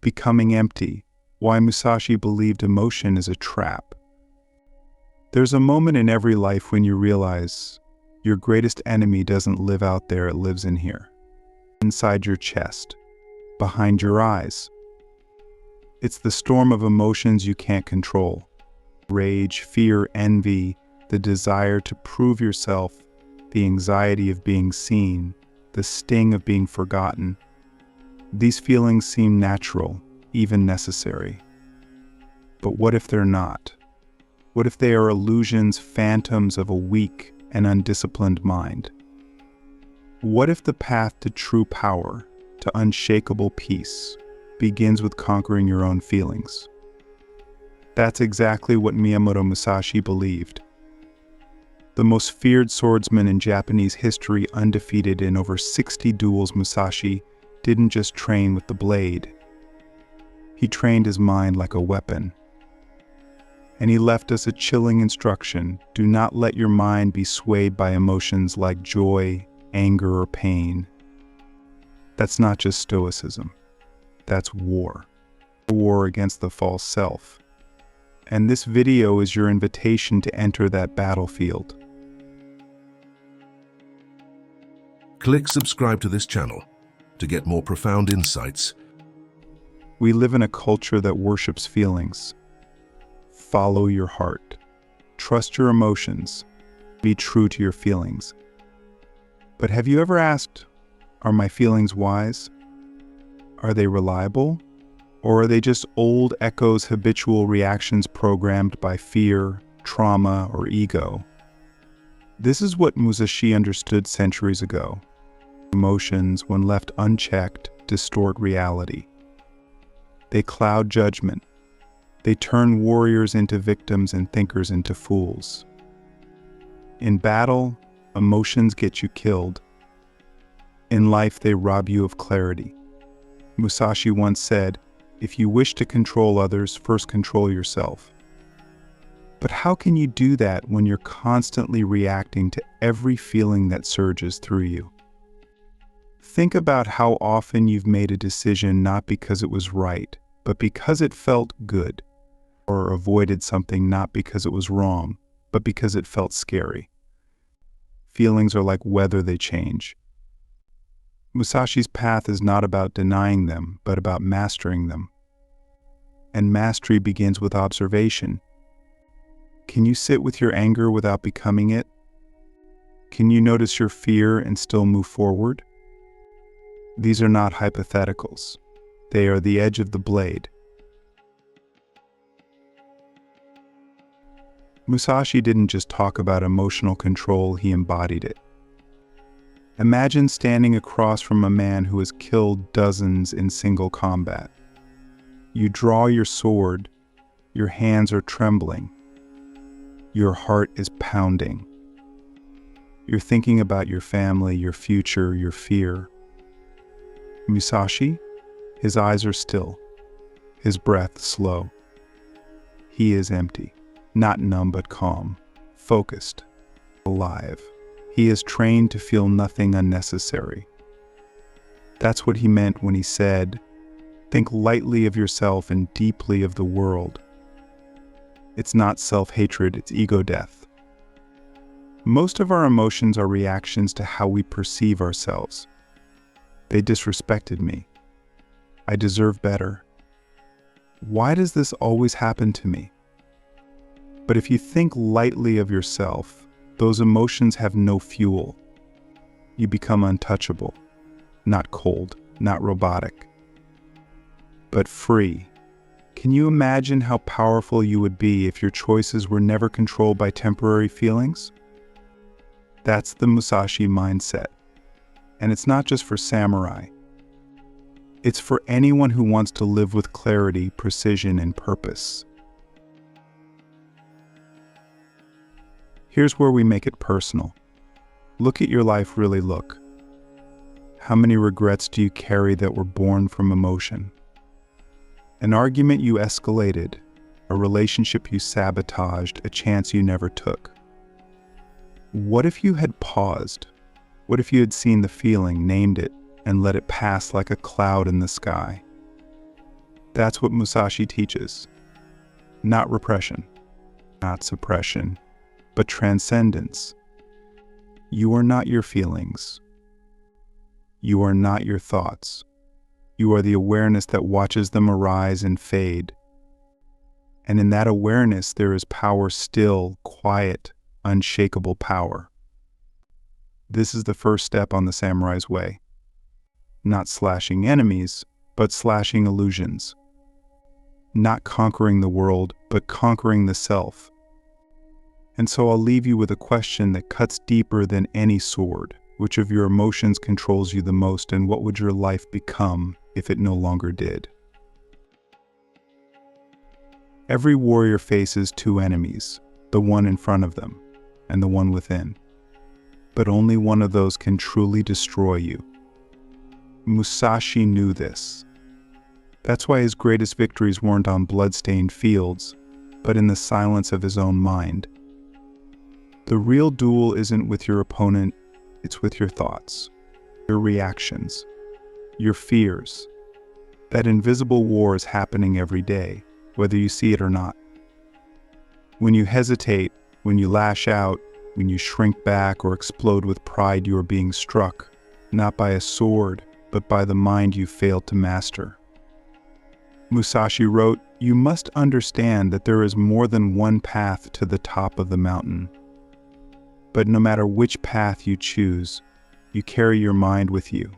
Becoming empty. Why Musashi believed emotion is a trap. There's a moment in every life when you realize your greatest enemy doesn't live out there, it lives in here. Inside your chest, behind your eyes. It's the storm of emotions you can't control. Rage, fear, envy, the desire to prove yourself, the anxiety of being seen, the sting of being forgotten. These feelings seem natural, even necessary. But what if they're not? What if they are illusions, phantoms of a weak and undisciplined mind? What if the path to true power, to unshakable peace, begins with conquering your own feelings? That's exactly what Miyamoto Musashi believed. The most feared swordsman in Japanese history, undefeated in over 60 duels, Musashi didn't just train with the blade. He trained his mind like a weapon. And he left us a chilling instruction: do not let your mind be swayed by emotions like joy, anger, or pain. That's not just stoicism. That's war. War against the false self. And this video is your invitation to enter that battlefield. Click subscribe to this channel to get more profound insights. We live in a culture that worships feelings. Follow your heart. Trust your emotions. Be true to your feelings. But have you ever asked, are my feelings wise? Are they reliable? Or are they just old echoes, habitual reactions programmed by fear, trauma, or ego? This is what Musashi understood centuries ago. Emotions, when left unchecked, distort reality. They cloud judgment. They turn warriors into victims and thinkers into fools. In battle, emotions get you killed. In life, they rob you of clarity. Musashi once said, if you wish to control others, first control yourself. But how can you do that when you're constantly reacting to every feeling that surges through you? Think about how often you've made a decision not because it was right, but because it felt good, or avoided something not because it was wrong, but because it felt scary. Feelings are like weather, they change. Musashi's path is not about denying them, but about mastering them. And mastery begins with observation. Can you sit with your anger without becoming it? Can you notice your fear and still move forward? These are not hypotheticals. They are the edge of the blade. Musashi didn't just talk about emotional control, he embodied it. Imagine standing across from a man who has killed dozens in single combat. You draw your sword, your hands are trembling, your heart is pounding. You're thinking about your family, your future, your fear. Musashi, his eyes are still, his breath slow. He is empty, not numb but calm, focused, alive. He is trained to feel nothing unnecessary. That's what he meant when he said, think lightly of yourself and deeply of the world. It's not self-hatred, it's ego death. Most of our emotions are reactions to how we perceive ourselves. They disrespected me. I deserve better. Why does this always happen to me? But if you think lightly of yourself, those emotions have no fuel. You become untouchable, not cold, not robotic, but free. Can you imagine how powerful you would be if your choices were never controlled by temporary feelings? That's the Musashi mindset. And it's not just for samurai. It's for anyone who wants to live with clarity, precision, and purpose. Here's where we make it personal. Look at your life, really look. How many regrets do you carry that were born from emotion? An argument you escalated, a relationship you sabotaged, a chance you never took. What if you had paused? What if you had seen the feeling, named it, and let it pass like a cloud in the sky? That's what Musashi teaches. Not repression, not suppression, but transcendence. You are not your feelings. You are not your thoughts. You are the awareness that watches them arise and fade. And in that awareness, there is power, still, quiet, unshakable power. This is the first step on the samurai's way. Not slashing enemies, but slashing illusions. Not conquering the world, but conquering the self. And so I'll leave you with a question that cuts deeper than any sword. Which of your emotions controls you the most, and what would your life become if it no longer did? Every warrior faces two enemies, the one in front of them and the one within. But only one of those can truly destroy you. Musashi knew this. That's why his greatest victories weren't on blood-stained fields, but in the silence of his own mind. The real duel isn't with your opponent, it's with your thoughts, your reactions, your fears. That invisible war is happening every day, whether you see it or not. When you hesitate, when you lash out, when you shrink back or explode with pride, you are being struck, not by a sword, but by the mind you failed to master. Musashi wrote, "You must understand that there is more than one path to the top of the mountain. But no matter which path you choose, you carry your mind with you."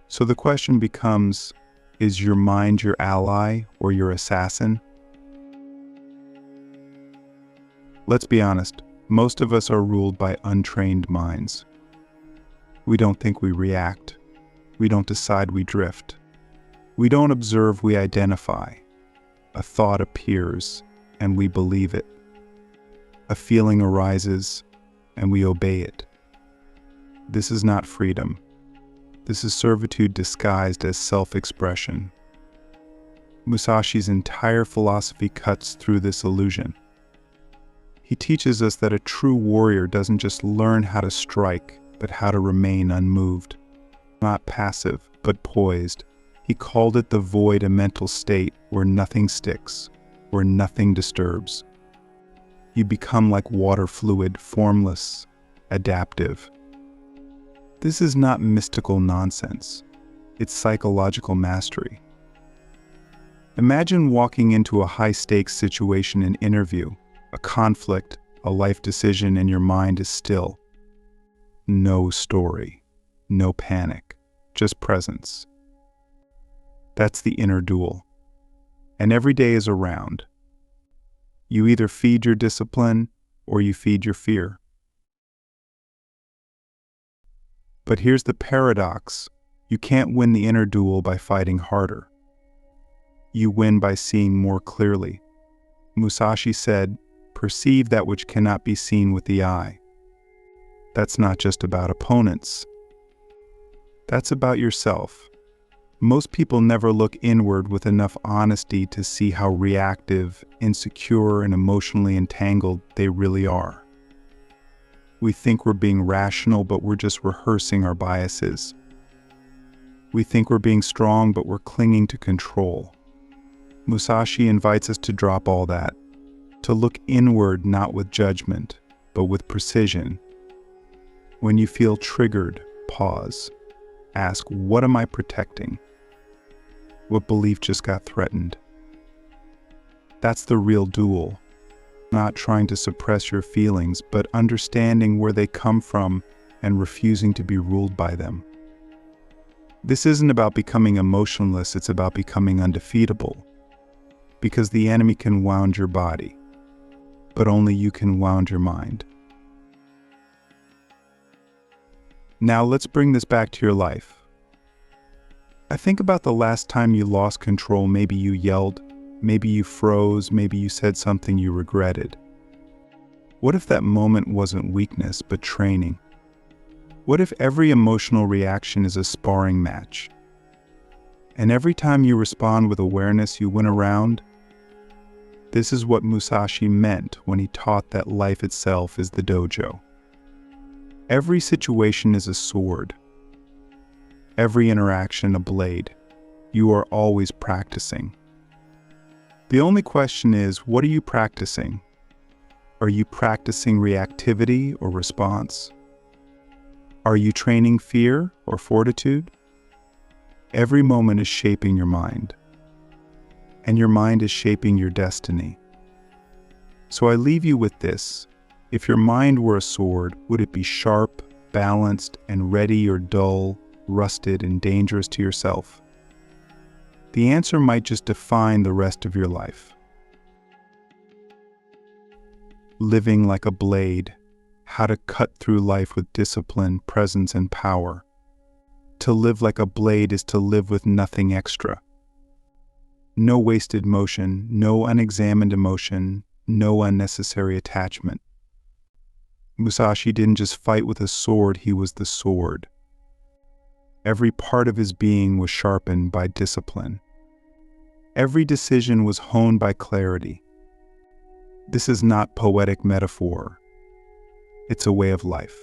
So the question becomes, is your mind your ally or your assassin? Let's be honest, most of us are ruled by untrained minds. We don't think, we react. We don't decide, we drift. We don't observe, we identify. A thought appears, and we believe it. A feeling arises, and we obey it. This is not freedom. This is servitude disguised as self-expression. Musashi's entire philosophy cuts through this illusion. He teaches us that a true warrior doesn't just learn how to strike, but how to remain unmoved. Not passive, but poised. He called it the void, a mental state where nothing sticks, where nothing disturbs. You become like water fluid, formless, adaptive. This is not mystical nonsense. It's psychological mastery. Imagine walking into a high-stakes situation, an interview, a conflict, a life decision, and your mind is still. No story, no panic, just presence. That's the inner duel. And every day is a round. You either feed your discipline or you feed your fear. But here's the paradox. You can't win the inner duel by fighting harder. You win by seeing more clearly. Musashi said, "Perceive that which cannot be seen with the eye." That's not just about opponents. That's about yourself. Most people never look inward with enough honesty to see how reactive, insecure, and emotionally entangled they really are. We think we're being rational, but we're just rehearsing our biases. We think we're being strong, but we're clinging to control. Musashi invites us to drop all that, to look inward not with judgment, but with precision. When you feel triggered, pause. Ask, what am I protecting? What belief just got threatened? That's the real duel. Not trying to suppress your feelings, but understanding where they come from and refusing to be ruled by them. This isn't about becoming emotionless, it's about becoming undefeatable. Because the enemy can wound your body, but only you can wound your mind. Now let's bring this back to your life. I think about the last time you lost control. Maybe you yelled, maybe you froze, maybe you said something you regretted. What if that moment wasn't weakness, but training? What if every emotional reaction is a sparring match? And every time you respond with awareness, you win a round? This is what Musashi meant when he taught that life itself is the dojo. Every situation is a sword. Every interaction a blade. You are always practicing. The only question is, what are you practicing? Are you practicing reactivity or response? Are you training fear or fortitude? Every moment is shaping your mind, and your mind is shaping your destiny. So I leave you with this. If your mind were a sword, would it be sharp, balanced, and ready, or dull, rusted, and dangerous to yourself? The answer might just define the rest of your life. Living like a blade, how to cut through life with discipline, presence, and power. To live like a blade is to live with nothing extra. No wasted motion, no unexamined emotion, no unnecessary attachment. Musashi didn't just fight with a sword, he was the sword. Every part of his being was sharpened by discipline. Every decision was honed by clarity. This is not poetic metaphor. It's a way of life.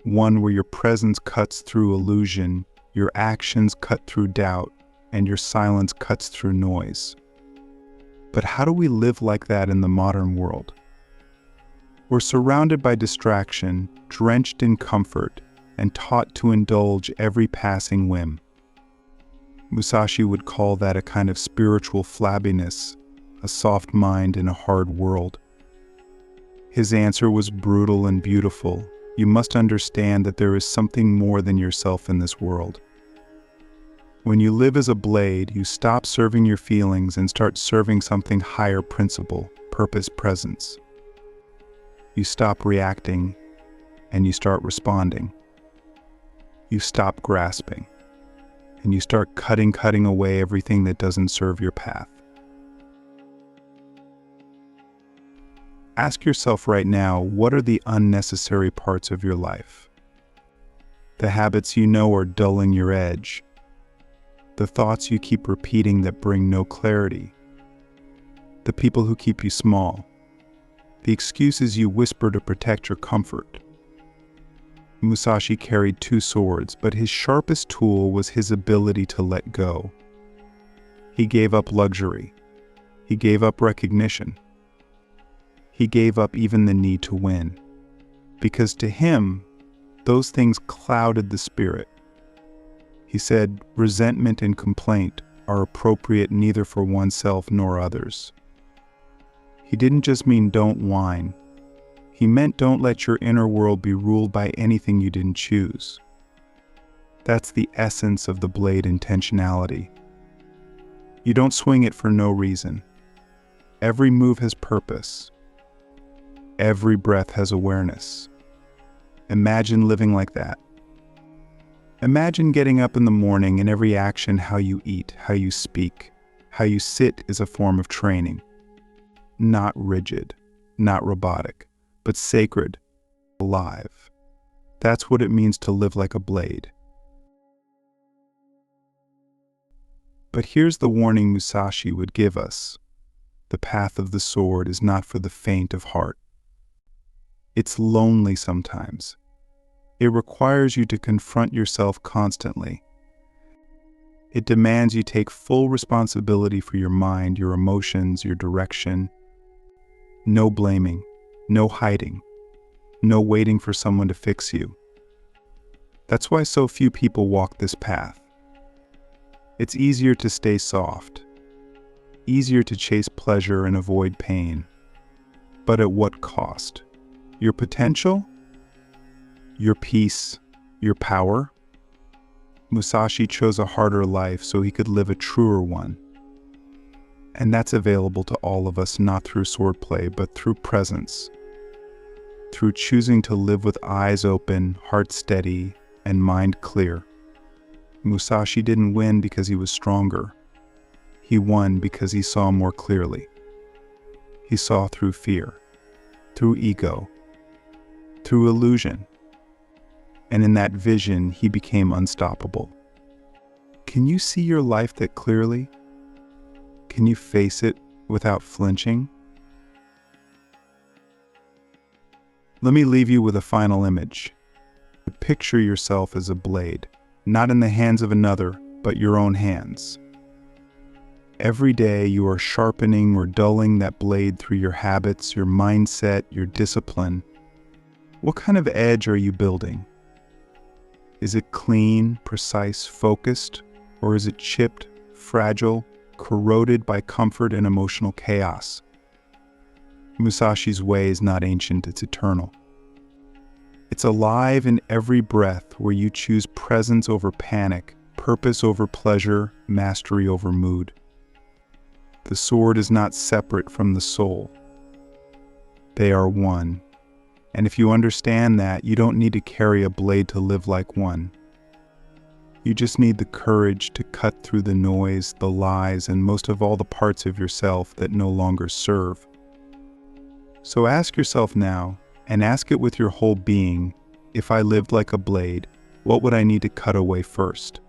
One where your presence cuts through illusion, your actions cut through doubt, and your silence cuts through noise. But how do we live like that in the modern world? We're surrounded by distraction, drenched in comfort, and taught to indulge every passing whim. Musashi would call that a kind of spiritual flabbiness, a soft mind in a hard world. His answer was brutal and beautiful. You must understand that there is something more than yourself in this world. When you live as a blade, you stop serving your feelings and start serving something higher: principle, purpose, presence. You stop reacting and you start responding. You stop grasping and you start cutting away everything that doesn't serve your path. Ask yourself right now, what are the unnecessary parts of your life? The habits you know are dulling your edge. The thoughts you keep repeating that bring no clarity. The people who keep you small. The excuses you whisper to protect your comfort. Musashi carried two swords, but his sharpest tool was his ability to let go. He gave up luxury. He gave up recognition. He gave up even the need to win, because to him, those things clouded the spirit. He said, resentment and complaint are appropriate neither for oneself nor others. He didn't just mean don't whine. He meant don't let your inner world be ruled by anything you didn't choose. That's the essence of the blade intentionality. You don't swing it for no reason. Every move has purpose. Every breath has awareness. Imagine living like that. Imagine getting up in the morning and every action, how you eat, how you speak, how you sit is a form of training. Not rigid, not robotic, but sacred, alive. That's what it means to live like a blade. But here's the warning Musashi would give us. The path of the sword is not for the faint of heart. It's lonely sometimes. It requires you to confront yourself constantly. It demands you take full responsibility for your mind, your emotions, your direction. No blaming, no hiding, no waiting for someone to fix you. That's why so few people walk this path. It's easier to stay soft, easier to chase pleasure and avoid pain. But at what cost? Your potential? Your peace? Your power? Musashi chose a harder life so he could live a truer one. And that's available to all of us, not through swordplay, but through presence. Through choosing to live with eyes open, heart steady, and mind clear. Musashi didn't win because he was stronger. He won because he saw more clearly. He saw through fear, through ego, through illusion. And in that vision, he became unstoppable. Can you see your life that clearly? Can you face it without flinching? Let me leave you with a final image. Picture yourself as a blade, not in the hands of another, but your own hands. Every day you are sharpening or dulling that blade through your habits, your mindset, your discipline. What kind of edge are you building? Is it clean, precise, focused, or is it chipped, fragile, corroded by comfort and emotional chaos? Musashi's way is not ancient, it's eternal. It's alive in every breath where you choose presence over panic, purpose over pleasure, mastery over mood. The sword is not separate from the soul. They are one. And if you understand that, you don't need to carry a blade to live like one. You just need the courage to cut through the noise, the lies, and most of all the parts of yourself that no longer serve. So ask yourself now, and ask it with your whole being, if I lived like a blade, what would I need to cut away first?